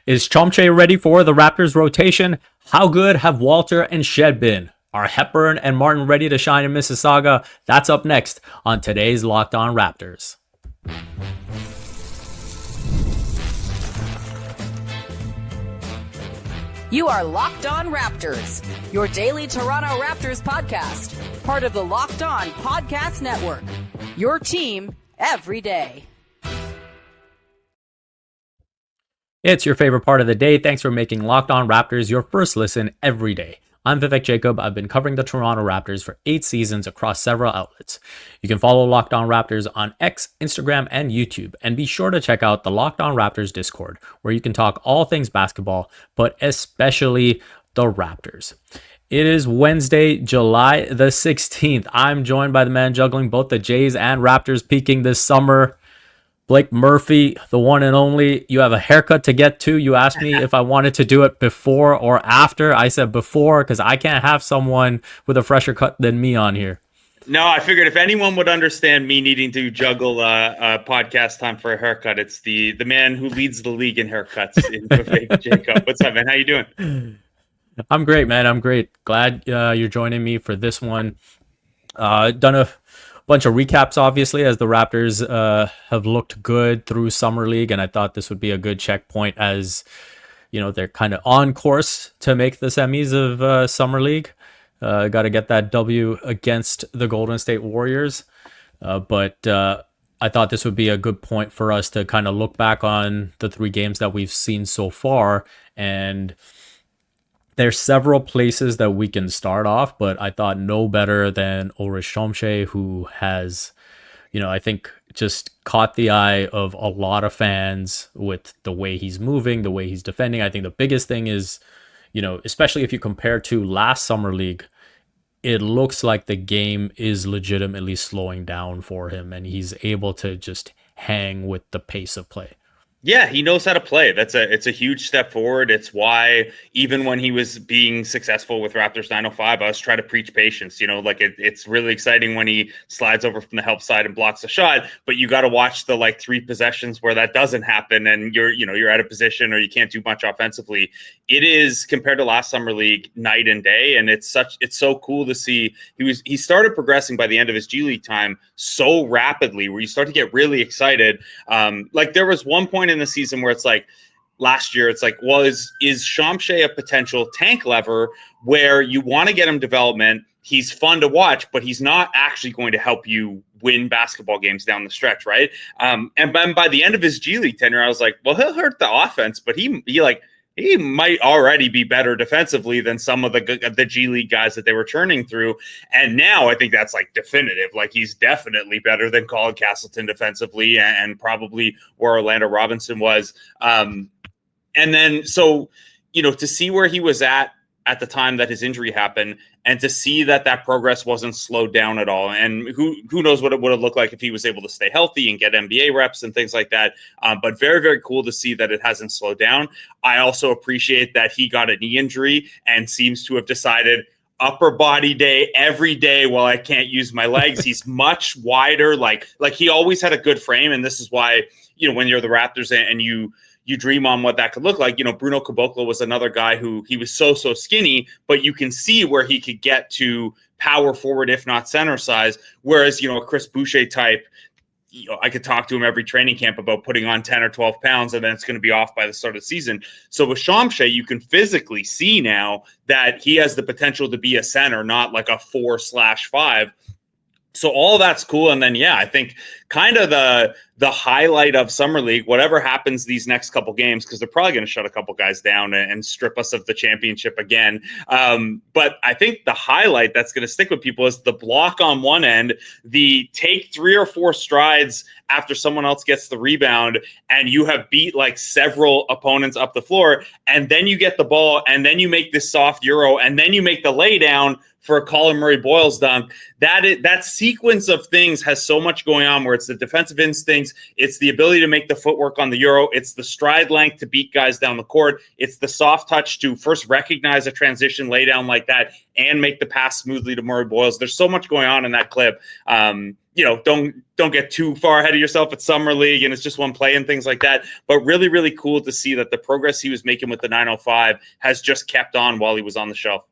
Is Chomche ready for the Raptors rotation? How good have Walter and Shed been? Are Hepburn and Martin ready to shine in Mississauga? That's up next on today's Locked On Raptors. You are Locked On Raptors, your daily Toronto Raptors podcast, part of the Locked On Podcast Network, your team every day. It's your favorite part of the day. Thanks for making Locked On Raptors your first listen every day. I'm Vivek Jacob. I've been covering the Toronto Raptors for 8 seasons across several outlets. You can follow Locked On Raptors on X, Instagram, and YouTube. And be sure to check out the Locked On Raptors Discord, where you can talk all things basketball, but especially the Raptors. It is Wednesday, July the 16th. I'm joined by the man juggling both the Jays and Raptors peaking this summer, Blake Murphy, the one and only. You have a haircut to get to. You asked me if I wanted to do it before or after. I said before because I can't have someone with a fresher cut than me on here. No, I figured if anyone would understand me needing to juggle a podcast time for a haircut, it's the man who leads the league in haircuts, in Vivek Jacob. What's up, man? How you doing? I'm great, man. I'm great. Glad you're joining me for this one. Done a bunch of recaps, obviously, as the Raptors have looked good through Summer League, and I thought this would be a good checkpoint as, you know, they're kind of on course to make the semis of Summer League. Got to get that W against the Golden State Warriors, but I thought this would be a good point for us to kind of look back on the 3 games that we've seen so far, and there's several places that we can start off, but I thought no better than Ulrich Chomche, who has, you know, I think just caught the eye of a lot of fans with the way he's moving, the way he's defending. I think the biggest thing is, you know, especially if you compare to last Summer League, it looks like the game is legitimately slowing down for him, and he's able to just hang with the pace of play. Yeah, he knows how to play. It's a huge step forward. It's why even when he was being successful with Raptors 905, I was trying to preach patience. You know, like it's really exciting when he slides over from the help side and blocks a shot, but you got to watch the 3 possessions where that doesn't happen and you're out of position or you can't do much offensively. It is, compared to last Summer League, night and day, and it's so cool to see. He started progressing by the end of his G League time so rapidly, where you start to get really excited. There was one point in the season where it's like last year, it's like, well, is Chomche a potential tank lever where you want to get him development? He's fun to watch, but he's not actually going to help you win basketball games down the stretch, right? And by the end of his G League tenure, I was like, well, he'll hurt the offense, but he might already be better defensively than some of the G League guys that they were churning through. And now I think that's definitive. He's definitely better than Colin Castleton defensively and probably where Orlando Robinson was. And then, so, to see where he was at the time that his injury happened, and to see that progress wasn't slowed down at all. And who knows what it would have looked like if he was able to stay healthy and get NBA reps and things like that. But very, very cool to see that it hasn't slowed down. I also appreciate that he got a knee injury and seems to have decided upper body day every day while I can't use my legs. He's much wider. Like he always had a good frame. And this is why, when you're the Raptors and you dream on what that could look like. Bruno Caboclo was another guy who he was so skinny, but you can see where he could get to power forward, if not center size. Whereas, a Chris Boucher type, I could talk to him every training camp about putting on 10 or 12 pounds, and then it's going to be off by the start of the season. So with Chomche, you can physically see now that he has the potential to be a center, not like a 4/5. So all that's cool. And then, I think kind of the highlight of Summer League, whatever happens these next couple games, because they're probably going to shut a couple guys down and strip us of the championship again. But I think the highlight that's going to stick with people is the block on one end, the take 3 or 4 strides after someone else gets the rebound, and you have beat several opponents up the floor, and then you get the ball, and then you make this soft Euro, and then you make the lay down for a Kole Murray Boils dunk. That sequence of things has so much going on, where it's the defensive instincts, it's the ability to make the footwork on the Euro, it's the stride length to beat guys down the court, it's the soft touch to first recognize a transition lay down like that and make the pass smoothly to Murray Boils. There's so much going on in that clip don't get too far ahead of yourself at Summer League, and it's just one play and things like that. But really, really cool to see that the progress he was making with the 905 has just kept on while he was on the shelf.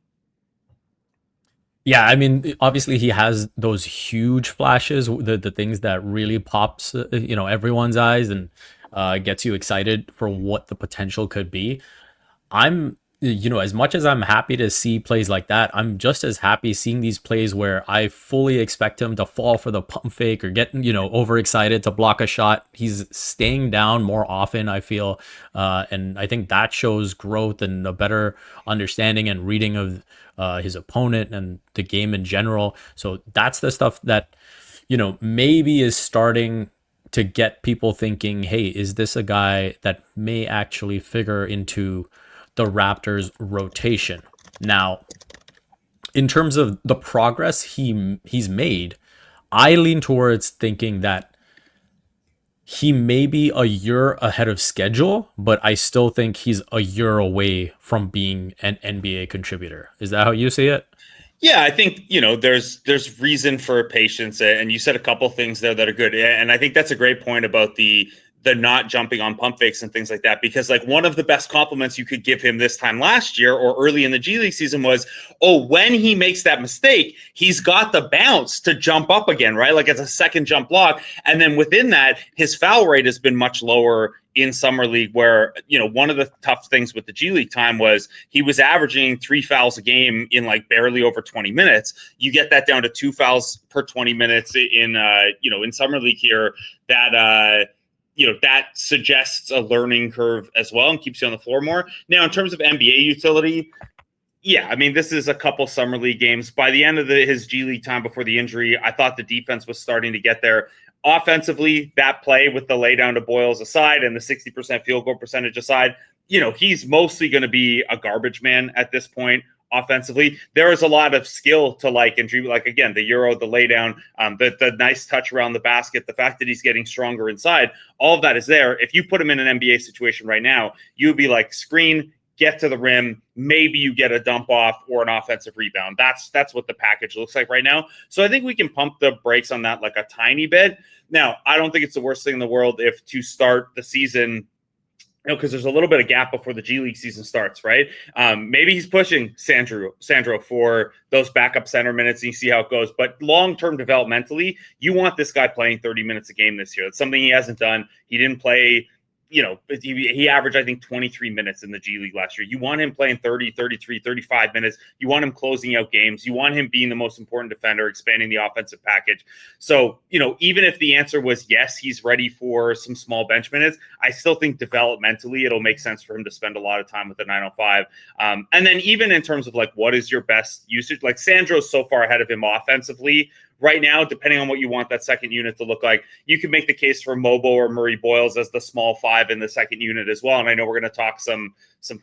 Yeah, I mean, obviously he has those huge flashes, the things that really pops, everyone's eyes and gets you excited for what the potential could be. I'm, as much as I'm happy to see plays like that, I'm just as happy seeing these plays where I fully expect him to fall for the pump fake or get, overexcited to block a shot. He's staying down more often, I feel. And I think that shows growth and a better understanding and reading of his opponent and the game in general. So that's the stuff that, maybe is starting to get people thinking, hey, is this a guy that may actually figure into the Raptors rotation? Now, in terms of the progress he's made, I lean towards thinking that he may be a year ahead of schedule, but I still think he's a year away from being an NBA contributor. Is that how you see it? Yeah, I think, there's reason for patience, and you said a couple things there that are good. And I think that's a great point about the not jumping on pump fakes and things like that, because like one of the best compliments you could give him this time last year or early in the G League season was, when he makes that mistake, he's got the bounce to jump up again, right? Like it's a second jump block. And then within that, his foul rate has been much lower in Summer League, where, one of the tough things with the G League time was he was averaging 3 fouls a game in like barely over 20 minutes. You get that down to 2 fouls per 20 minutes in Summer League here. That suggests a learning curve as well and keeps you on the floor more. Now, in terms of NBA utility, yeah, I mean, this is a couple Summer League games. By the end of his G League time before the injury, I thought the defense was starting to get there. Offensively, that play with the lay down to Boils aside and the 60% field goal percentage aside, he's mostly going to be a garbage man at this point. Offensively, there is a lot of skill to again, the Euro, the laydown, the nice touch around the basket, the fact that he's getting stronger inside, all of that is there. If you put him in an NBA situation right now, you'd be like, screen, get to the rim, maybe you get a dump off or an offensive rebound. That's what the package looks like right now. So I think we can pump the brakes on that like a tiny bit. Now, I don't think it's the worst thing in the world if to start the season, because there's a little bit of gap before the G League season starts, right? Maybe he's pushing Sandro for those backup center minutes, and you see how it goes. But long-term developmentally, you want this guy playing 30 minutes a game this year. That's something he hasn't done. He didn't play, he averaged, I think, 23 minutes in the G League last year. You want him playing 30, 33, 35 minutes. You want him closing out games. You want him being the most important defender, expanding the offensive package. So, even if the answer was yes, he's ready for some small bench minutes, I still think developmentally it'll make sense for him to spend a lot of time with the 905. And then even in terms of like, what is your best usage? Like Sandro's so far ahead of him offensively right now, depending on what you want that second unit to look like. You could make the case for Mogbo or Murray Boils as the small 5 in the second unit as well. And I know we're going to talk some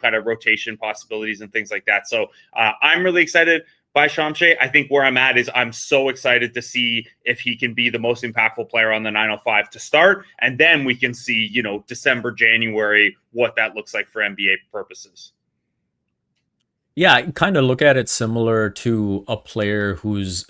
kind of rotation possibilities and things like that. So I'm really excited by Chomche. I think where I'm at is I'm so excited to see if he can be the most impactful player on the 905 to start. And then we can see, December, January, what that looks like for NBA purposes. Yeah, I kind of look at it similar to a player who's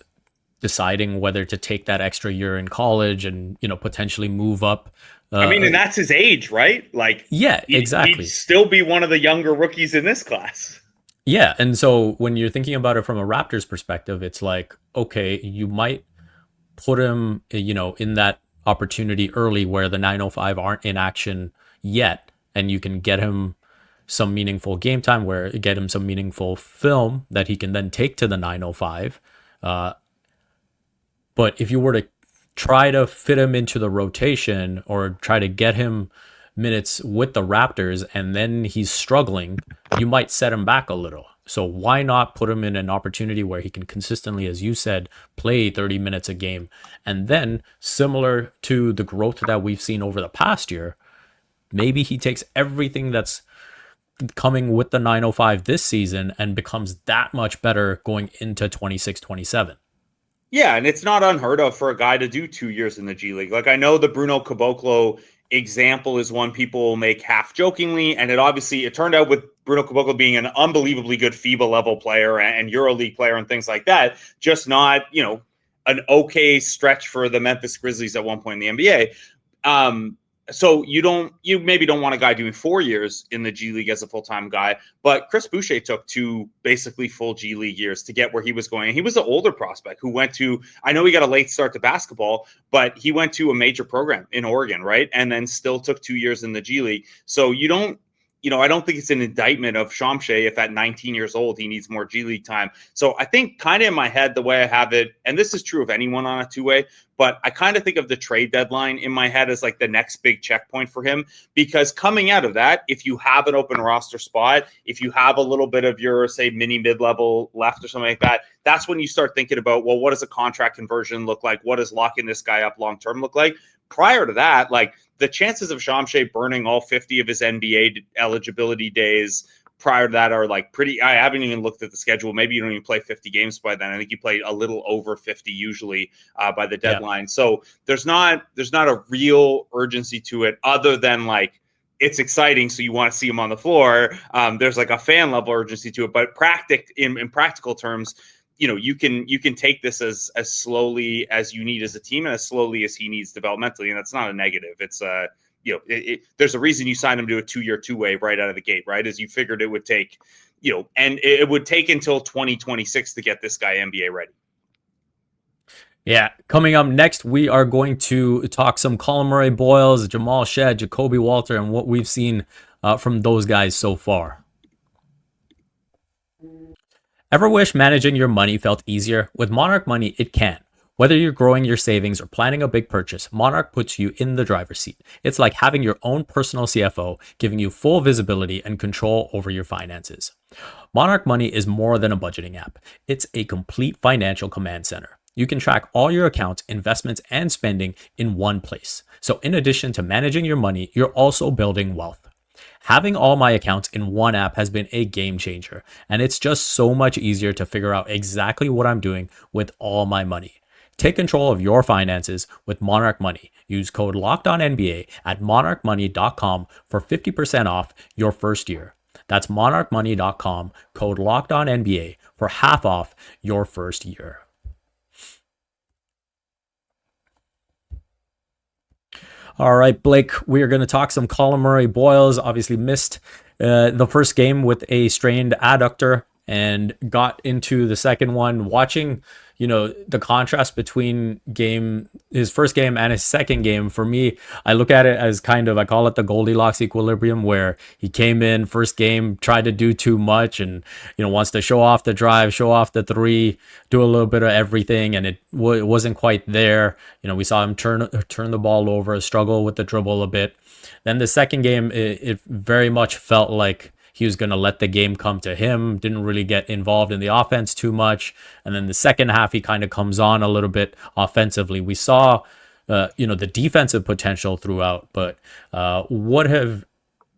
deciding whether to take that extra year in college and, potentially move up. And that's his age, right? Like, yeah, exactly. He'd still be one of the younger rookies in this class. Yeah. And so when you're thinking about it from a Raptors perspective, it's like, okay, you might put him, in that opportunity early where the 905 aren't in action yet. And you can get him some meaningful game time, get him some meaningful film that he can then take to the 905. But if you were to try to fit him into the rotation or try to get him minutes with the Raptors and then he's struggling, you might set him back a little. So why not put him in an opportunity where he can consistently, as you said, play 30 minutes a game? And then similar to the growth that we've seen over the past year, maybe he takes everything that's coming with the 905 this season and becomes that much better going into 26-27. Yeah, and it's not unheard of for a guy to do 2 years in the G League. Like, I know the Bruno Caboclo example is one people make half jokingly, and it turned out with Bruno Caboclo being an unbelievably good FIBA level player and EuroLeague player and things like that, just not, an okay stretch for the Memphis Grizzlies at one point in the NBA. So you maybe don't want a guy doing 4 years in the G League as a full-time guy, but Chris Boucher took 2 basically full G League years to get where he was going. He was an older prospect who went to, I know he got a late start to basketball, but he went to a major program in Oregon, right? And then still took 2 years in the G League. So I don't think it's an indictment of Chomche if at 19 years old he needs more G League time. So I think kind of in my head, the way I have it, and this is true of anyone on a two-way, but I kind of think of the trade deadline in my head as like the next big checkpoint for him, because coming out of that, if you have an open roster spot, if you have a little bit of your, say, mid-level left or something like that, that's when you start thinking about, well, what does a contract conversion look like? What does locking this guy up long-term look like? Prior to that, like, the chances of Chomche burning all 50 of his NBA eligibility days prior to that are like pretty. I haven't even looked at the schedule. Maybe you don't even play 50 games by then. I think you play a little over 50 usually by the deadline. Yeah. So there's not a real urgency to it other than like, it's exciting, so you want to see him on the floor. There's like a fan level urgency to it, but in practical terms, you can take this as slowly as you need as a team and as slowly as he needs developmentally, and that's not a negative. It's there's a reason you signed him to a 2-year two-way right out of the gate, right? As you figured it would take, and it would take until 2026 to get this guy NBA ready. Yeah, coming up next, we are going to talk some Kole Murray Boils, Jamal Shed, Jacoby Walter, and what we've seen from those guys so far. Ever wish managing your money felt easier? With Monarch Money, it can. Whether you're growing your savings or planning a big purchase, Monarch puts you in the driver's seat. It's like having your own personal CFO, giving you full visibility and control over your finances. Monarch Money is more than a budgeting app. It's a complete financial command center. You can track all your accounts, investments, and spending in one place. So in addition to managing your money, you're also building wealth. Having all my accounts in one app has been a game changer, and it's just so much easier to figure out exactly what I'm doing with all my money. Take control of your finances with Monarch Money. Use code LOCKEDONNBA at monarchmoney.com for 50% off your first year. That's monarchmoney.com, code LOCKEDONNBA for half off your first year. All right, Blake, we are going to talk some Kole Murray Boils. Obviously missed the first game with a strained adductor and got into the second one. Watching, the contrast between his first game and his second game, for me, I look at it as I call it the Goldilocks equilibrium, where he came in first game, tried to do too much and, wants to show off the drive, show off the three, do a little bit of everything. And it wasn't quite there. We saw him turn the ball over, struggle with the dribble a bit. Then the second game, it very much felt like he was going to let the game come to him, didn't really get involved in the offense too much. And then the second half, he kind of comes on a little bit offensively. We saw, the defensive potential throughout, but what have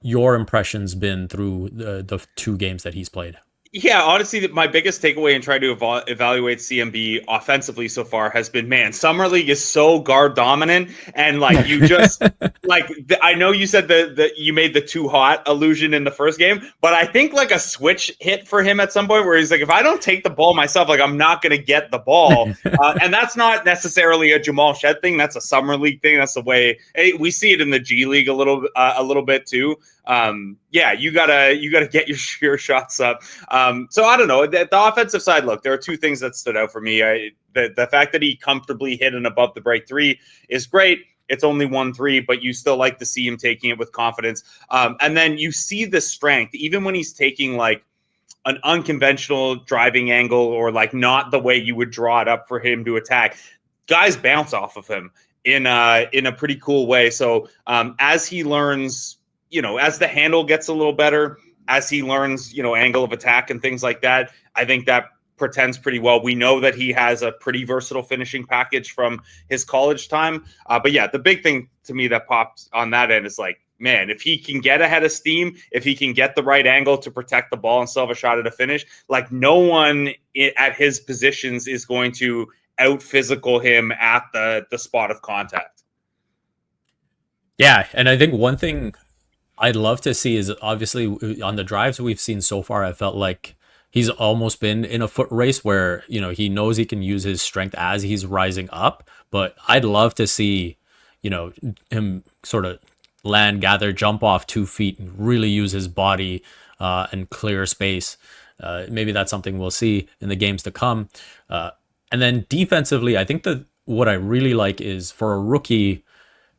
your impressions been through the 2 games that he's played? Yeah, honestly, my biggest takeaway in trying to evaluate CMB offensively so far has been, man, Summer League is so guard dominant. And like, you just I know you said that you made the too hot illusion in the first game, but I think like a switch hit for him at some point where he's like, if I don't take the ball myself, like I'm not going to get the ball. And that's not necessarily a Jamal Shed thing. That's a Summer League thing. That's the way we see it in the G League a little bit too. You gotta get your shots up. So I don't know, the offensive side, look, there are 2 things that stood out for me. The fact that he comfortably hit an above the break 3 is great. It's only 1-3, but you still like to see him taking it with confidence. And then you see the strength, even when he's taking like an unconventional driving angle or like not the way you would draw it up for him to attack. Guys bounce off of him in a pretty cool way. So as he learns, as the handle gets a little better, as he learns, angle of attack and things like that, I think that portends pretty well. We know that he has a pretty versatile finishing package from his college time. But yeah, the big thing to me that pops on that end is like, man, if he can get ahead of steam, if he can get the right angle to protect the ball and still have a shot at a finish, like no one at his positions is going to out physical him at the spot of contact. Yeah, and I think one thing I'd love to see is obviously on the drives we've seen so far, I felt like he's almost been in a foot race where, he knows he can use his strength as he's rising up. But I'd love to see, him sort of land, gather, jump off 2 feet, and really use his body and clear space. Maybe that's something we'll see in the games to come. And then defensively, I think that what I really like is for a rookie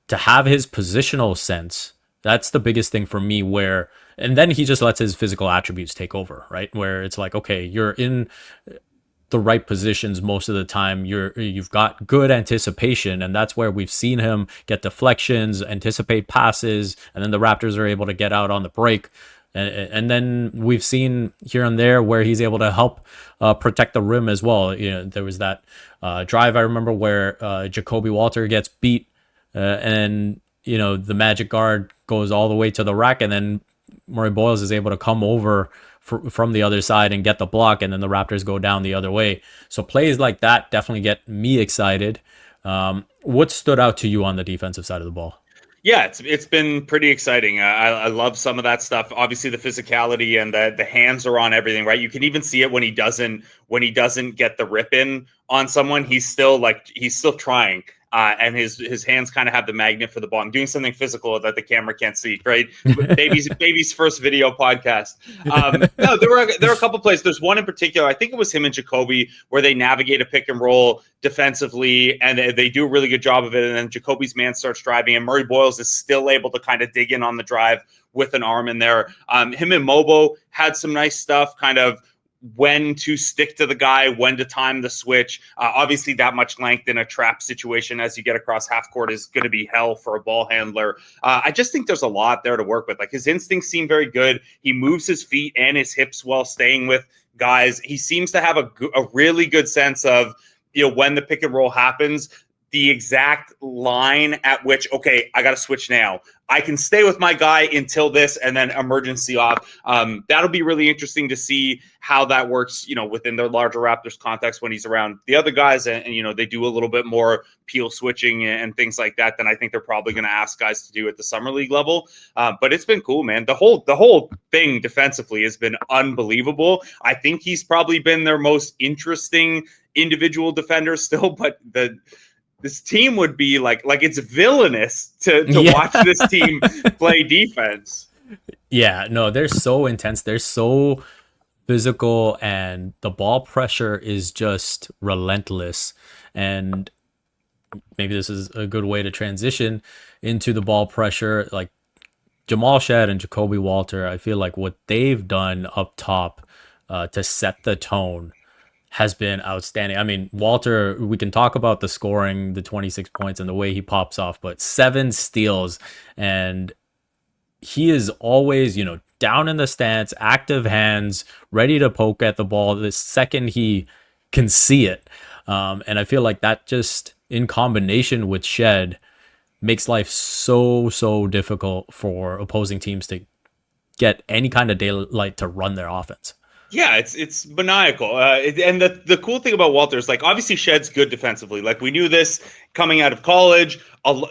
to have his positional sense. That's the biggest thing for me, and then he just lets his physical attributes take over, right? Where it's like, okay, you're in the right positions most of the time. You've got good anticipation, and that's where we've seen him get deflections, anticipate passes, and then the Raptors are able to get out on the break. And then we've seen here and there where he's able to help protect the rim as well. There was that drive I remember where Jacoby Walter gets beat, and the Magic guard goes all the way to the rack, and then Murray Boils is able to come over from the other side and get the block, and then the Raptors go down the other way. So plays like that definitely get me excited. What stood out to you on the defensive side of the ball? Yeah, it's been pretty exciting. I love some of that stuff. Obviously, the physicality and the hands are on everything, right? You can even see it when he doesn't get the rip in on someone. He's still trying. And his hands kind of have the magnet for the ball. I'm doing something physical that the camera can't see, right? Baby's first video podcast. No, there were a couple plays. There's one in particular. I think it was him and Jacoby where they navigate a pick and roll defensively, and they do a really good job of it. And then Jacoby's man starts driving, and Murray Boils is still able to kind of dig in on the drive with an arm in there. Him and Mogbo had some nice stuff, kind of when to stick to the guy, when to time the switch. Obviously, that much length in a trap situation as you get across half court is going to be hell for a ball handler. I just think there's a lot there to work with. Like, his instincts seem very good. He moves his feet and his hips while staying with guys. He seems to have a really good sense of, when the pick and roll happens, the exact line at which, okay, I got to switch now. I can stay with my guy until this, and then emergency off. That'll be really interesting to see how that works, within the larger Raptors context when he's around the other guys, and they do a little bit more peel switching and things like that than I think they're probably going to ask guys to do at the summer league level. But it's been cool, man. The whole thing defensively has been unbelievable. I think he's probably been their most interesting individual defender still, but this team would be like it's villainous to watch this team play defense. Yeah, no, they're so intense. They're so physical, and the ball pressure is just relentless. And maybe this is a good way to transition into the ball pressure. Like Jamal Shed and Jacoby Walter, I feel like what they've done up top to set the tone has been outstanding. I mean, Walter, we can talk about the scoring, the 26 points and the way he pops off, but 7 steals, and he is always, down in the stance, active hands, ready to poke at the ball the second he can see it. And I feel like that just in combination with Shed makes life so difficult for opposing teams to get any kind of daylight to run their offense. Yeah, it's maniacal. And the cool thing about Walter is, like, obviously Shed's good defensively. Like, we knew this coming out of college.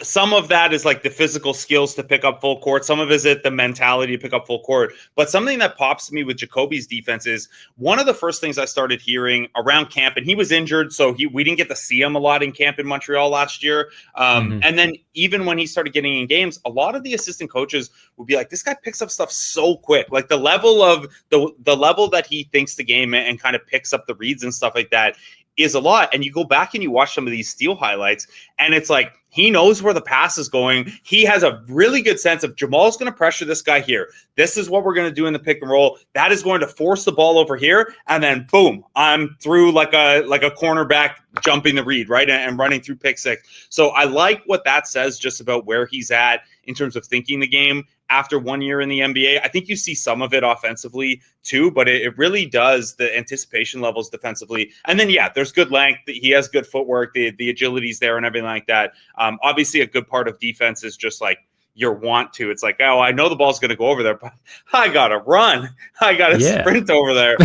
Some of that is like the physical skills to pick up full court. Some of it is the mentality to pick up full court. But something that pops to me with Jacoby's defense is one of the first things I started hearing around camp, and he was injured, so we didn't get to see him a lot in camp in Montreal last year. And then even when he started getting in games, a lot of the assistant coaches would be like, this guy picks up stuff so quick. Like the level of the level that he thinks the game and kind of picks up the reads and stuff like that is a lot. And you go back and you watch some of these steal highlights, and it's like he knows where the pass is going. He has a really good sense of Jamal's going to pressure this guy here. This is what we're going to do in the pick and roll. That is going to force the ball over here, and then boom, I'm through like a cornerback jumping the read, right, and running through pick six. So I like what that says just about where he's at in terms of thinking the game after 1 year in the NBA. I think you see some of it offensively too, but it really does, the anticipation levels defensively. And then, yeah, there's good length. He has good footwork. The agility's there and everything like that. Obviously, a good part of defense is just like your want to. It's like, oh, I know the ball's going to go over there, but I got to run. I got to sprint over there.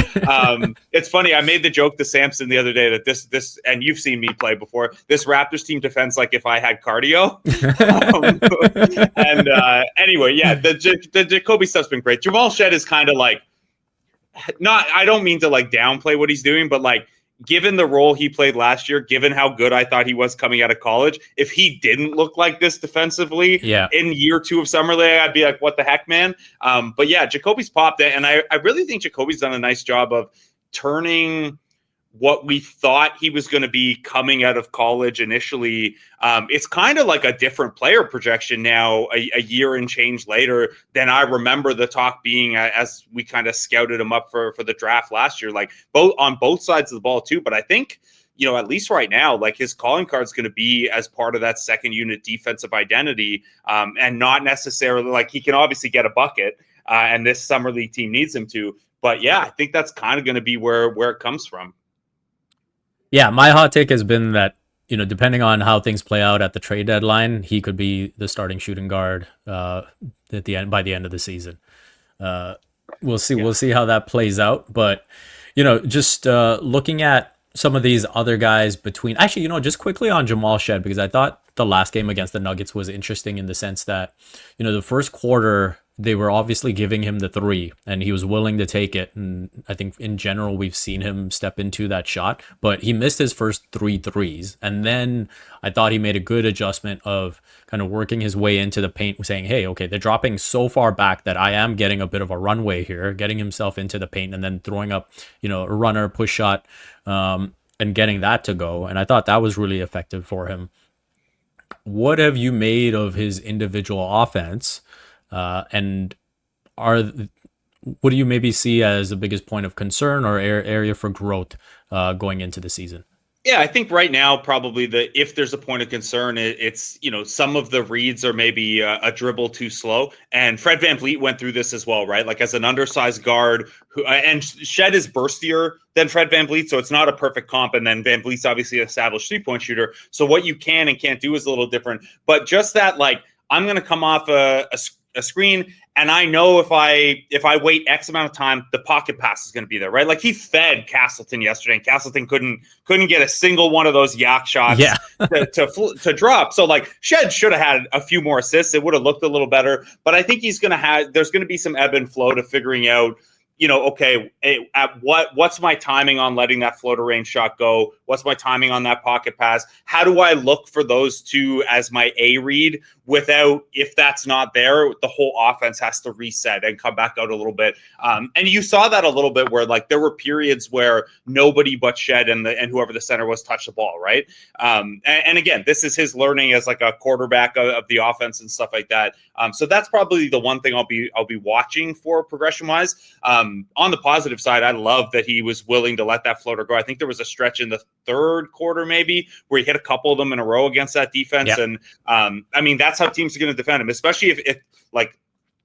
It's funny. I made the joke to Samson the other day that this, and you've seen me play before, this Raptors team defends like if I had cardio. Anyway, yeah, the Jacoby stuff's been great. Jamal Shed is kind of like, I don't mean to like downplay what he's doing, but like given the role he played last year, given how good I thought he was coming out of college, if he didn't look like this defensively in year 2 of Summer League, I'd be like, what the heck, man? But yeah, Jacoby's popped it. And I really think Jacoby's done a nice job of turning what we thought he was going to be coming out of college initially. It's kind of like a different player projection now, a year and change later than I remember the talk being as we kind of scouted him up for the draft last year, like on both sides of the ball too. But I think, at least right now, like his calling card is going to be as part of that second unit defensive identity, and not necessarily like he can obviously get a bucket, and this Summer League team needs him to. But yeah, I think that's kind of going to be where it comes from. Yeah, my hot take has been that, depending on how things play out at the trade deadline, he could be the starting shooting guard by the end of the season. We'll see. Yeah. We'll see how that plays out. But just looking at some of these other guys just quickly on Jamal Shed, because I thought the last game against the Nuggets was interesting in the sense that the first quarter they were obviously giving him the 3 and he was willing to take it. And I think in general, we've seen him step into that shot, but he missed his first 3 threes. And then I thought he made a good adjustment of kind of working his way into the paint, saying, hey, okay, they're dropping so far back that I am getting a bit of a runway here, getting himself into the paint and then throwing up, a runner push shot, and getting that to go. And I thought that was really effective for him. What have you made of his individual offense? And what do you maybe see as the biggest point of concern or area for growth going into the season? Yeah, I think right now, probably if there's a point of concern, it's, some of the reads are maybe a dribble too slow. And Fred VanVleet went through this as well, right? Like as an undersized guard and Shed is burstier than Fred VanVleet. So it's not a perfect comp. And then VanVleet's obviously an established 3-point shooter. So what you can and can't do is a little different, but just that, like, I'm going to come off a screen, and I know if I wait X amount of time, the pocket pass is going to be there, right? Like he fed Castleton yesterday, and Castleton couldn't get a single one of those yak shots to drop. So like Shed should have had a few more assists. It would have looked a little better, but I think there's going to be some ebb and flow to figuring out, okay, what's my timing on letting that floater range shot go? What's my timing on that pocket pass? How do I look for those two as my A read without, if that's not there, the whole offense has to reset and come back out a little bit. And you saw that a little bit where like there were periods where nobody but Shed and whoever the center was touched the ball, right? And again, this is his learning as like a quarterback of the offense and stuff like that. So that's probably the one thing I'll be watching for progression wise. On the positive side, I love that he was willing to let that floater go. I think there was a stretch in the third quarter maybe where he hit a couple of them in a row against that defense. Yep. And I mean, that's how teams are going to defend him, especially if like,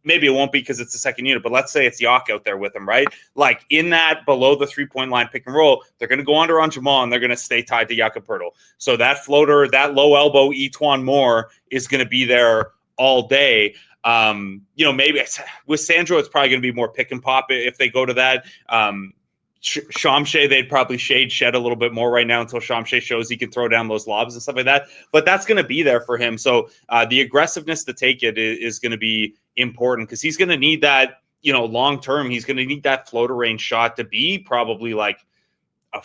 maybe it won't be because it's the second unit, but let's say it's Yak out there with him, right? Like in that below the 3-point line pick and roll, they're going to go under on Jamal and they're going to stay tied to Jakob. So that floater, that low elbow Etwan Moore is going to be there all day. Maybe with Sandro, it's probably going to be more pick and pop if they go to that. Chomche, they'd probably Shed a little bit more right now until Chomche shows he can throw down those lobs and stuff like that. But that's going to be there for him. So the aggressiveness to take it is going to be important because he's going to need that, long term. He's going to need that floater range shot to be probably like a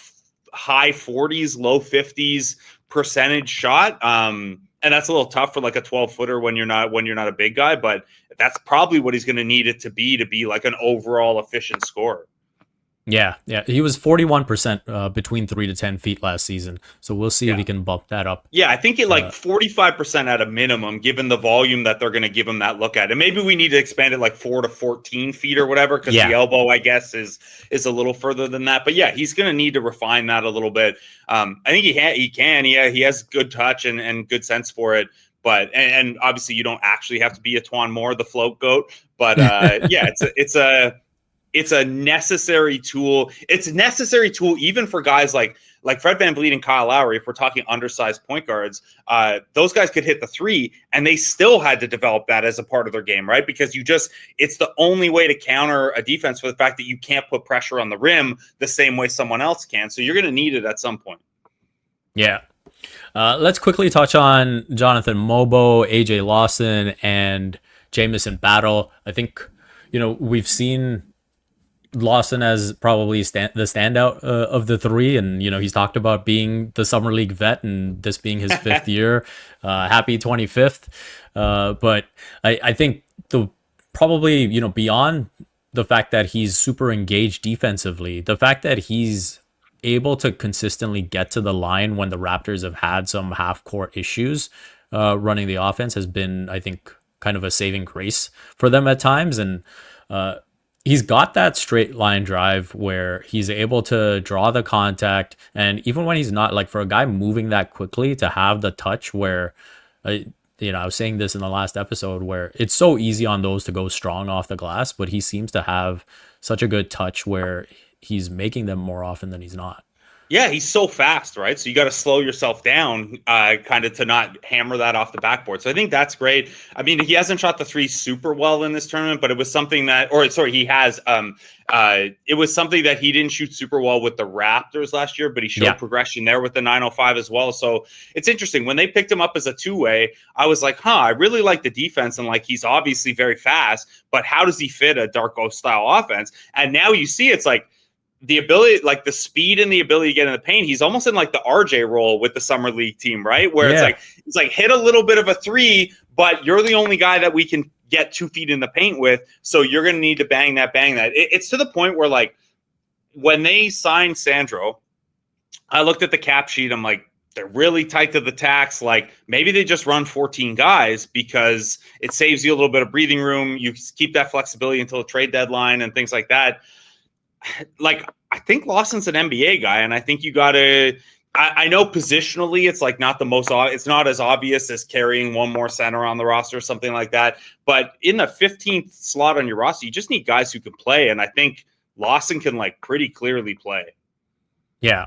high 40s, low 50s percentage shot. And that's a little tough for like a 12-footer when you're not a big guy, but that's probably what he's going to need it to be like an overall efficient scorer. Yeah. He was 41% between 3 to 10 feet last season. So we'll see if he can bump that up. Yeah, I think it 45% at a minimum, given the volume that they're going to give him that look at. And maybe we need to expand it like 4 to 14 feet or whatever, because the elbow, I guess, is a little further than that. But yeah, he's going to need to refine that a little bit. I think he can. He has good touch and good sense for it. But and obviously you don't actually have to be a Twan Moore, the float goat. But it's a necessary tool. It's a necessary tool even for guys like Fred VanVleet and Kyle Lowry. If we're talking undersized point guards, those guys could hit the 3 and they still had to develop that as a part of their game, right? Because it's the only way to counter a defense for the fact that you can't put pressure on the rim the same way someone else can. So you're going to need it at some point. Yeah. Let's quickly touch on Jonathan Mogbo, AJ Lawson, and Jameson Battle. I think, we've seen Lawson as probably the standout of the three, and he's talked about being the summer league vet and this being his fifth year. Happy 25th. But I think the probably beyond the fact that he's super engaged defensively, the fact that he's able to consistently get to the line when the Raptors have had some half court issues running the offense has been, I think, kind of a saving grace for them at times. And he's got that straight line drive where he's able to draw the contact. And even when he's not, like, for a guy moving that quickly, to have the touch where, I was saying this in the last episode, where it's so easy on those to go strong off the glass, but he seems to have such a good touch where he's making them more often than he's not. Yeah, he's so fast, right? So you got to slow yourself down kind of to not hammer that off the backboard. So I think that's great. I mean, he hasn't shot the three super well in this tournament, but it was something that, he has. It was something that he didn't shoot super well with the Raptors last year, but he showed progression there with the 905 as well. So it's interesting. When they picked him up as a two-way, I was like, I really like the defense. And, like, he's obviously very fast, but how does he fit a Darko style offense? And now you see it's like, the ability, like the speed and the ability to get in the paint, he's almost in like the RJ role with the summer league team, right? Where it's like hit a little bit of a three, but you're the only guy that we can get 2 feet in the paint with. So you're going to need to bang that. It's to the point where, like, when they signed Sandro, I looked at the cap sheet. I'm like, they're really tight to the tax. Like, maybe they just run 14 guys because it saves you a little bit of breathing room. You keep that flexibility until the trade deadline and things like that. Like, I think Lawson's an NBA guy, and I think you got to. I know positionally, it's like not the most. It's not as obvious as carrying one more center on the roster or something like that. But in the 15th slot on your roster, you just need guys who can play, and I think Lawson can, like, pretty clearly play. Yeah.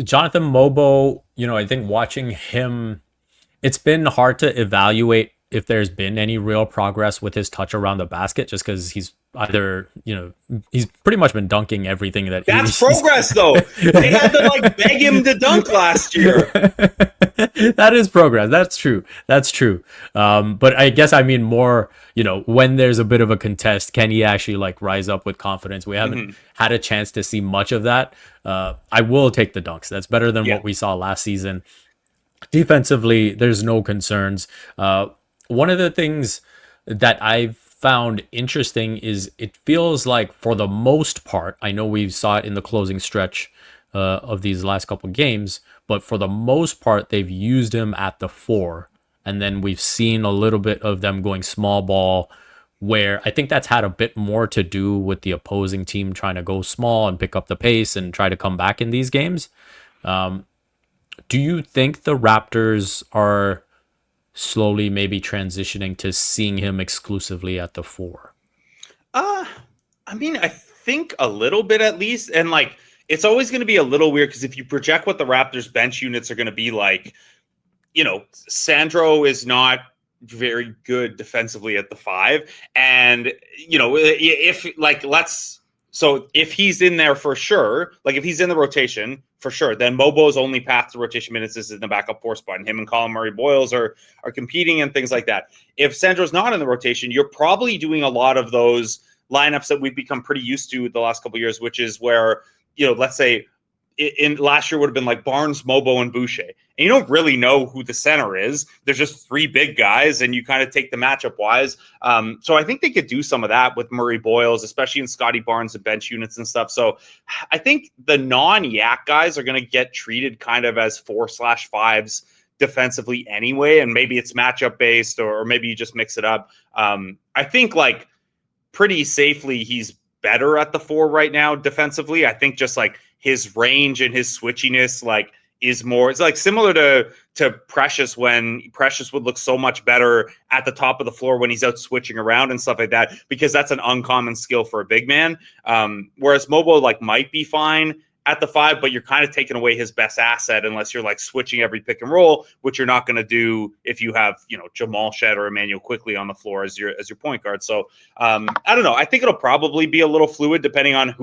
Jonathan Mogbo, I think watching him, it's been hard to evaluate if there's been any real progress with his touch around the basket, just because he's either, he's pretty much been dunking everything that's progress, though. They had to, like, beg him to dunk last year. That is progress. That's true. But I guess I mean more, when there's a bit of a contest, can he actually, like, rise up with confidence? We haven't had a chance to see much of that. I will take the dunks. That's better than what we saw last season. Defensively, there's no concerns. One of the things that I've found interesting is it feels like, for the most part, I know we saw it in the closing stretch of these last couple games, but for the most part, they've used him at the 4. And then we've seen a little bit of them going small ball, where I think that's had a bit more to do with the opposing team trying to go small and pick up the pace and try to come back in these games. Do you think the Raptors are slowly maybe transitioning to seeing him exclusively at the 4? I mean, I think a little bit at least. And, like, it's always going to be a little weird because if you project what the Raptors bench units are going to be like, Sandro is not very good defensively at the 5. And, if he's in there for sure, like if he's in the rotation for sure, then Mobo's only path to rotation minutes is in the backup 4 spot, and him and Kole Murray Boils are competing and things like that. If Sandro's not in the rotation, you're probably doing a lot of those lineups that we've become pretty used to the last couple of years, which is where, let's say in last year would have been like Barnes, Mogbo, and Boucher. And you don't really know who the center is. There's just 3 big guys, and you kind of take the matchup wise. So I think they could do some of that with Murray Boils, especially in Scotty Barnes and bench units and stuff. So I think the non-yak guys are going to get treated kind of as 4/5s defensively anyway. And maybe it's matchup based, or maybe you just mix it up. I think, like, pretty safely, he's better at the 4 right now defensively. I think just, like, his range and his switchiness, like, is more, it's like similar to Precious, when Precious would look so much better at the top of the floor when he's out switching around and stuff like that, because that's an uncommon skill for a big man. Whereas Mogbo, like, might be fine at the 5, but you're kind of taking away his best asset unless you're, like, switching every pick and roll, which you're not going to do if you have, Jamal Shed or Emmanuel Quickly on the floor as your point guard. So I don't know. I think it'll probably be a little fluid depending on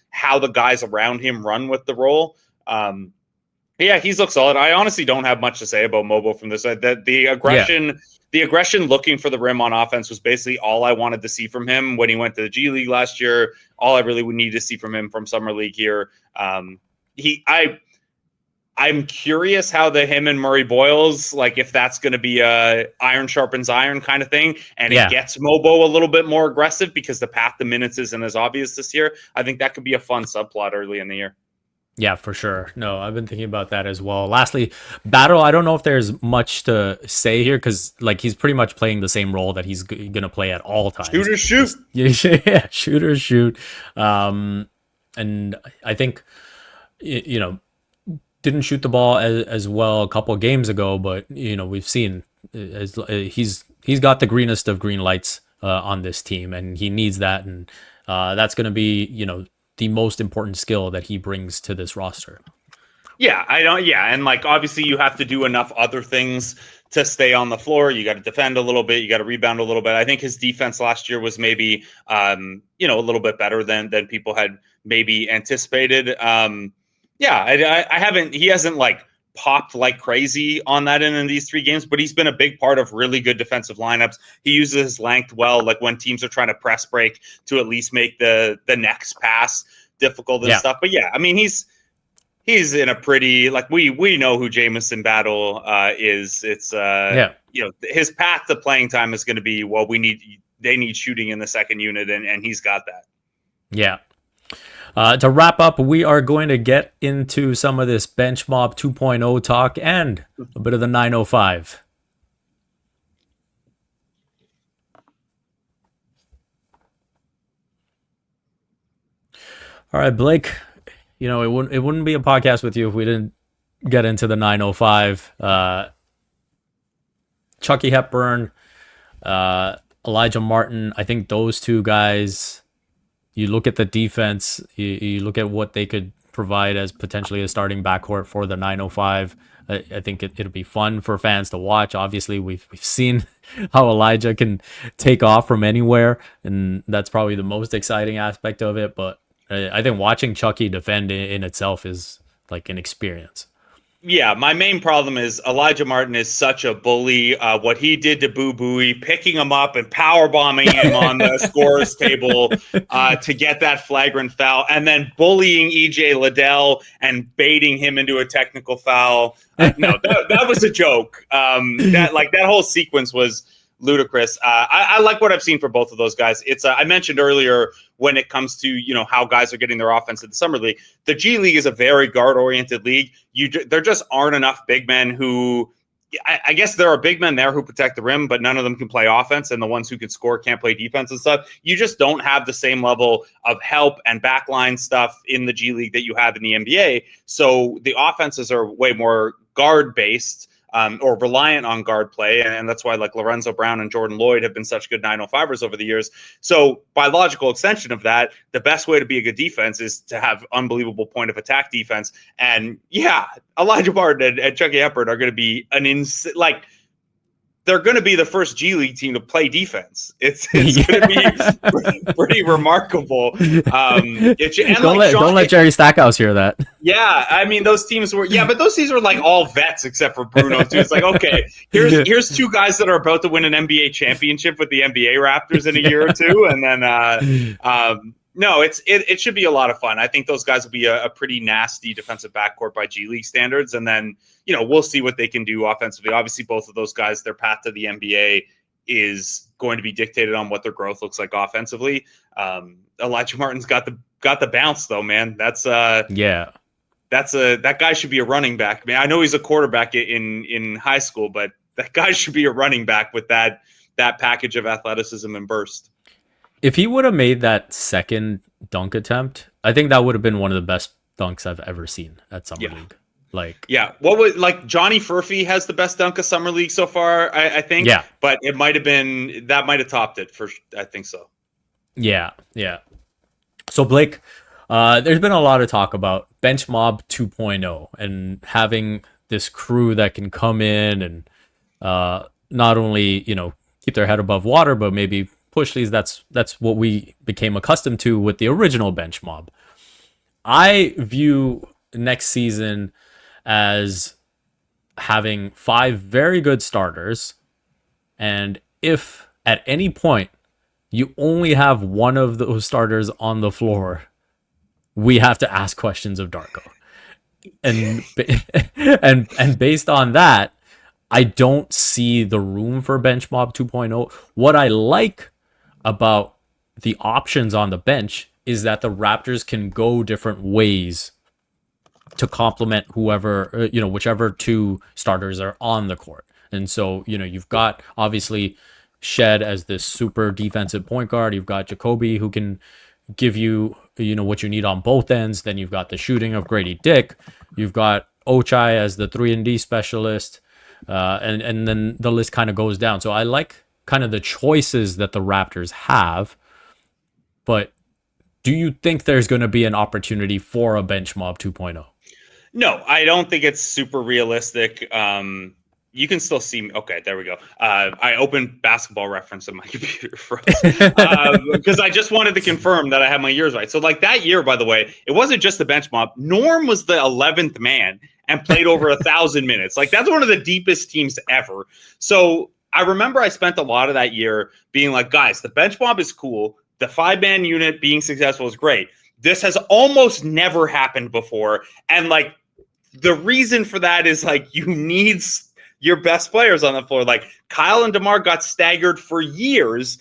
how the guys around him run with the role. Yeah, he's looked solid. I honestly don't have much to say about Mogbo from this side. The aggression looking for the rim on offense was basically all I wanted to see from him when he went to the G League last year. All I really would need to see from him from Summer League here. I'm curious how him and Murray Boils, like if that's going to be a iron sharpens iron kind of thing, and it gets Mogbo a little bit more aggressive because the path to minutes isn't as obvious this year. I think that could be a fun subplot early in the year. Yeah, for sure. No, I've been thinking about that as well. Lastly, Battle, I don't know if there's much to say here because like he's pretty much playing the same role that he's going to play at all times. Shoot or shoot. Yeah, shoot or shoot. And I think, didn't shoot the ball as well a couple of games ago, but, we've seen he's got the greenest of green lights on this team, and he needs that. And that's going to be, the most important skill that he brings to this roster. Yeah, and like obviously you have to do enough other things to stay on the floor. You got to defend a little bit, you got to rebound a little bit. I think his defense last year was maybe a little bit better than people had maybe anticipated. He hasn't like popped like crazy on that end in these 3 games, but he's been a big part of really good defensive lineups. He uses his length well, like when teams are trying to press break to at least make the next pass difficult and stuff. But yeah, I mean, he's in a pretty, like we know who Jameson Battle is. It's his path to playing time is going to be, well, they need shooting in the second unit, and he's got that. Yeah. To wrap up, we are going to get into some of this Bench Mob 2.0 talk and a bit of the 905. All right, Blake, it wouldn't be a podcast with you if we didn't get into the 905. Chucky Hepburn, Elijah Martin, I think those two guys, you look at the defense, you look at what they could provide as potentially a starting backcourt for the 905. I think it'll be fun for fans to watch. Obviously, we've seen how Elijah can take off from anywhere, and that's probably the most exciting aspect of it. But I think watching Chucky defend in itself is like an experience. Yeah, my main problem is Elijah Martin is such a bully. What he did to Boo Booey, picking him up and power bombing him on the scorer's table to get that flagrant foul, and then bullying EJ Liddell and baiting him into a technical foul. That was a joke. That whole sequence was ludicrous. I like what I've seen for both of those guys. It's I mentioned earlier when it comes to how guys are getting their offense in the summer league. The G League is a very guard-oriented league. There just aren't enough big men who. I guess there are big men there who protect the rim, but none of them can play offense, and the ones who can score can't play defense and stuff. You just don't have the same level of help and backline stuff in the G League that you have in the NBA. So the offenses are way more guard-based. Or reliant on guard play. And that's why like Lorenzo Brown and Jordan Lloyd have been such good 905ers over the years. So by logical extension of that, the best way to be a good defense is to have unbelievable point of attack defense. And yeah, Elijah Martin and Chucky Hepburn are going to be they're going to be the first G League team to play defense. It's going to be pretty remarkable. Don't let Jerry Stackhouse hear that. Yeah, I mean those teams were but those teams were like all vets except for Bruno too. It's like, okay, here's 2 guys that are about to win an NBA championship with the NBA Raptors in a year or two, and then no, it should be a lot of fun. I think those guys will be a pretty nasty defensive backcourt by G League standards, and then we'll see what they can do offensively. Obviously, both of those guys, their path to the NBA is going to be dictated on what their growth looks like offensively. Elijah Martin's got the bounce though, man. That guy should be a running back. I mean, I know he's a quarterback in high school, but that guy should be a running back with that package of athleticism and burst. If he would have made that second dunk attempt, I think that would have been one of the best dunks I've ever seen at Summer League. Johnny Furphy has the best dunk of Summer League so far, I think. Yeah. But it might have topped it for, I think so. Yeah. So Blake, there's been a lot of talk about Bench Mob 2.0 and having this crew that can come in and not only, keep their head above water, but maybe push these. That's what we became accustomed to with the original Bench Mob. I view next season as having 5 very good starters, and if at any point you only have one of those starters on the floor, we have to ask questions of Darko. And and based on that, I don't see the room for bench mob 2.0. What I like about the options on the bench is that the Raptors can go different ways to complement whoever, whichever 2 starters are on the court. And so, you've got obviously Shed as this super defensive point guard. You've got Jacoby who can give you, what you need on both ends. Then you've got the shooting of Grady Dick. You've got Ochai as the 3-and-D specialist. And then the list kind of goes down. So I like kind of the choices that the Raptors have. But do you think there's going to be an opportunity for a bench mob 2.0? No, I don't think it's super realistic. You can still see me. Okay, there we go. I opened Basketball Reference on my computer because I just wanted to confirm that I had my years right. So like that year, by the way, it wasn't just the bench mob. Norm was the 11th man and played over 1,000 minutes. Like that's one of the deepest teams ever. So I remember I spent a lot of that year being like, guys, the bench mob is cool. The 5-man unit being successful is great. This has almost never happened before. And like the reason for that is like you need your best players on the floor. Like Kyle and DeMar got staggered for years.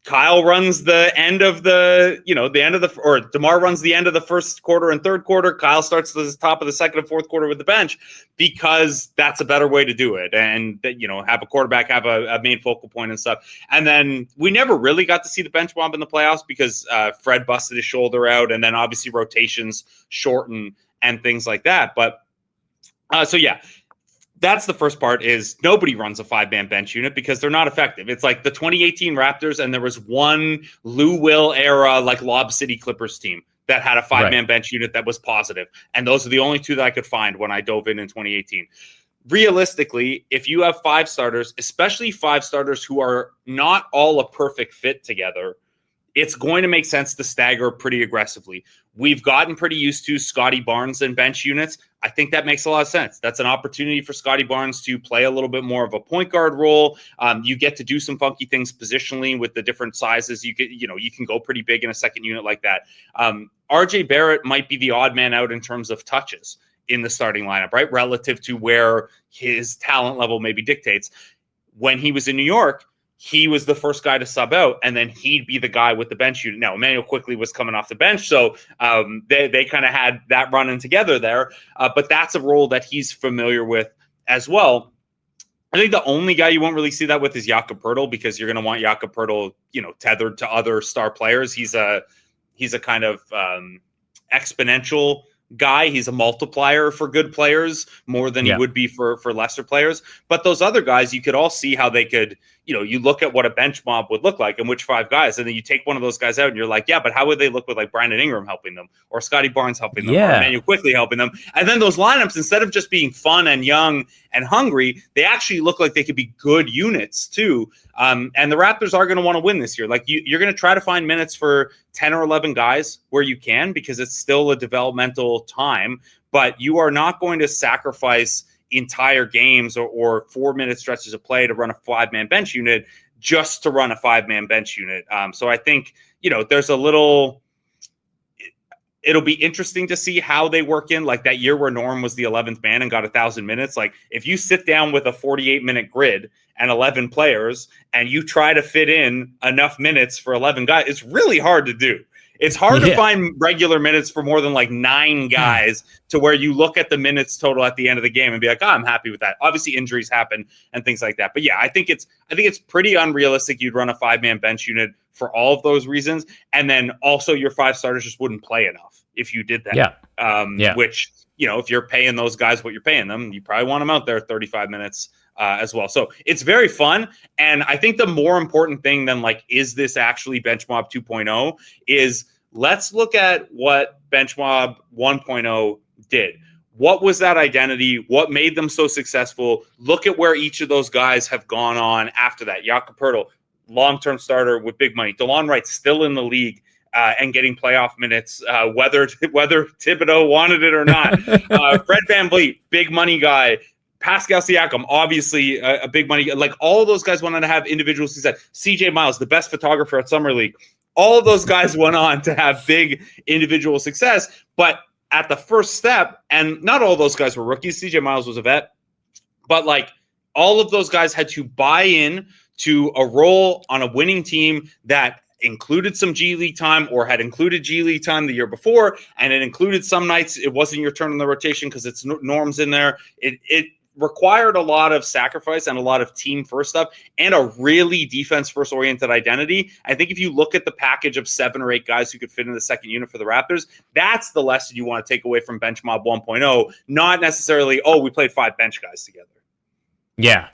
Kyle runs the end of or DeMar runs the end of the first quarter and third quarter. Kyle starts the top of the second and fourth quarter with the bench because that's a better way to do it. And, have a quarterback, have a main focal point and stuff. And then we never really got to see the bench mob in the playoffs because Fred busted his shoulder out, and then obviously rotations shorten and things like that. But so yeah, that's the first part is nobody runs a 5-man bench unit because they're not effective. It's like the 2018 Raptors, and there was one Lou Will era, like Lob City Clippers team that had a 5-man bench unit that was positive. And those are the only 2 that I could find when I dove in 2018. Realistically, if you have 5 starters, especially 5 starters who are not all a perfect fit together, it's going to make sense to stagger pretty aggressively. We've gotten pretty used to Scotty Barnes and bench units. I think that makes a lot of sense. That's an opportunity for Scotty Barnes to play a little bit more of a point guard role. You get to do some funky things positionally with the different sizes. You can go pretty big in a second unit like that. RJ Barrett might be the odd man out in terms of touches in the starting lineup, right? Relative to where his talent level maybe dictates. When he was in New York, he was the first guy to sub out, and then he'd be the guy with the bench unit. Now, Emmanuel quickly was coming off the bench, so they kind of had that running together there. But that's a role that he's familiar with as well. I think the only guy you won't really see that with is Jakob Poeltl, because you're going to want Jakob Poeltl, tethered to other star players. He's a kind of exponential guy. He's a multiplier for good players more than he would be for lesser players. But those other guys, you could all see how they could, you look at what a bench mob would look like and which 5 guys, and then you take one of those guys out and you're like, yeah, but how would they look with like Brandon Ingram helping them, or Scotty Barnes helping them, or Emmanuel Quickly helping them? And then those lineups, instead of just being fun and young and hungry, they actually look like they could be good units too. And the Raptors are going to want to win this year. Like you're going to try to find minutes for 10 or 11 guys where you can, because it's still a developmental time, but you are not going to sacrifice entire games or 4-minute stretches of play to run a 5-man bench unit just to run a 5-man bench unit. So I think, there's a little, it'll be interesting to see how they work in like that year where Norm was the 11th man and got 1,000 minutes. Like if you sit down with a 48-minute grid and 11 players and you try to fit in enough minutes for 11 guys, it's really hard to do. It's hard to find regular minutes for more than like 9 guys to where you look at the minutes total at the end of the game and be like, I'm happy with that. Obviously injuries happen and things like that. But yeah, I think it's pretty unrealistic you'd run a 5-man bench unit for all of those reasons. And then also your 5 starters just wouldn't play enough if you did that. Which, if you're paying those guys what you're paying them, you probably want them out there 35 minutes as well. So it's very fun. And I think the more important thing than like, is this actually Bench Mob 2.0 is let's look at what Bench Mob 1.0 did. What was that identity? What made them so successful? Look at where each of those guys have gone on after that. Jakob Poeltl, long-term starter with big money. DeLon Wright still in the league and getting playoff minutes, whether Thibodeau wanted it or not. Fred VanVleet, big money guy. Pascal Siakam, obviously a big money. Like all of those guys went on to have individual success. CJ Miles, the best photographer at Summer League. All of those guys went on to have big individual success. But at the first step, and not all those guys were rookies. CJ Miles was a vet. But like all of those guys had to buy in to a role on a winning team that included some G League time or had included G League time the year before. And it included some nights it wasn't your turn on the rotation because it's Norm's in there. It required a lot of sacrifice and a lot of team first stuff and a really defense first oriented identity. I think if you look at the package of 7 or 8 guys who could fit in the second unit for the Raptors, that's the lesson you want to take away from Bench Mob 1.0, not necessarily, oh, we played 5 bench guys together. Yeah.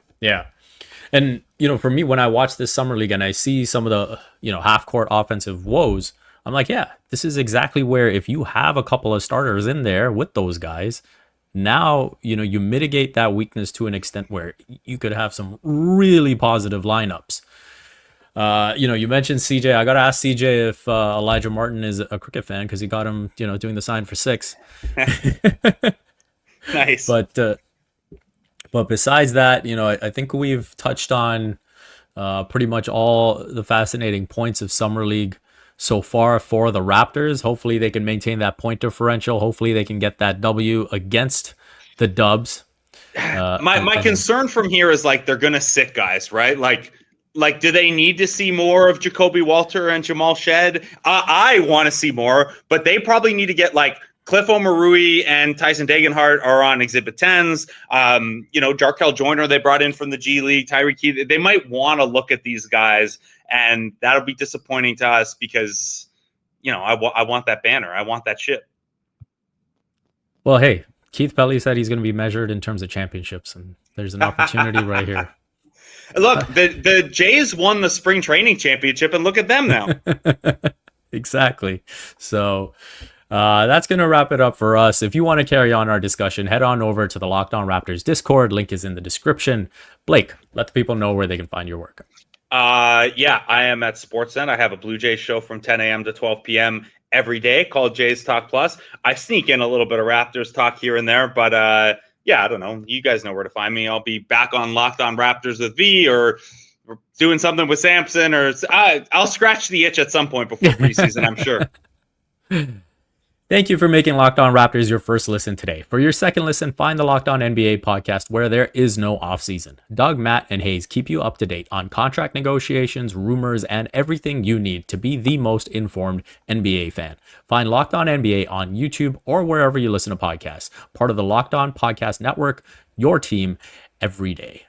And, for me, when I watch this Summer League and I see some of the, half court offensive woes, I'm like, yeah, this is exactly where if you have a couple of starters in there with those guys, now, you mitigate that weakness to an extent where you could have some really positive lineups. You mentioned CJ. I got to ask CJ if Elijah Martin is a cricket fan because he got him, doing the sign for 6. Nice. But besides that, I think we've touched on pretty much all the fascinating points of Summer League so far for the Raptors. Hopefully they can maintain that point differential. Hopefully they can get that W against the Dubs. My concern from here is like they're going to sit guys, right? Like, do they need to see more of Jacoby Walter and Jamal Shed? I want to see more, but they probably need to get like Cliff Omarui and Tyson Degenhart are on Exhibit 10s. Jarkel Joyner they brought in from the G League, Tyreek Key. They might want to look at these guys, and that'll be disappointing to us because, I want that banner. I want that ship. Well, hey, Keith Pelly said he's going to be measured in terms of championships, and there's an opportunity right here. Look, the Jays won the spring training championship, and look at them now. Exactly. So that's going to wrap it up for us. If you want to carry on our discussion, head on over to the Locked On Raptors Discord. Link is in the description. Blake, let the people know where they can find your work. Yeah, I am at Sportsnet. I have a Blue Jays show from 10 a.m. to 12 p.m. every day called Jays Talk Plus. I sneak in a little bit of Raptors talk here and there, but yeah, I don't know. You guys know where to find me. I'll be back on Locked On Raptors with V or doing something with Samson, or I'll scratch the itch at some point before preseason, I'm sure. Thank you for making Locked On Raptors your first listen today. For your second listen, find the Locked On NBA podcast where there is no offseason. Doug, Matt, and Hayes keep you up to date on contract negotiations, rumors, and everything you need to be the most informed NBA fan. Find Locked On NBA on YouTube or wherever you listen to podcasts. Part of the Locked On Podcast Network, your team every day.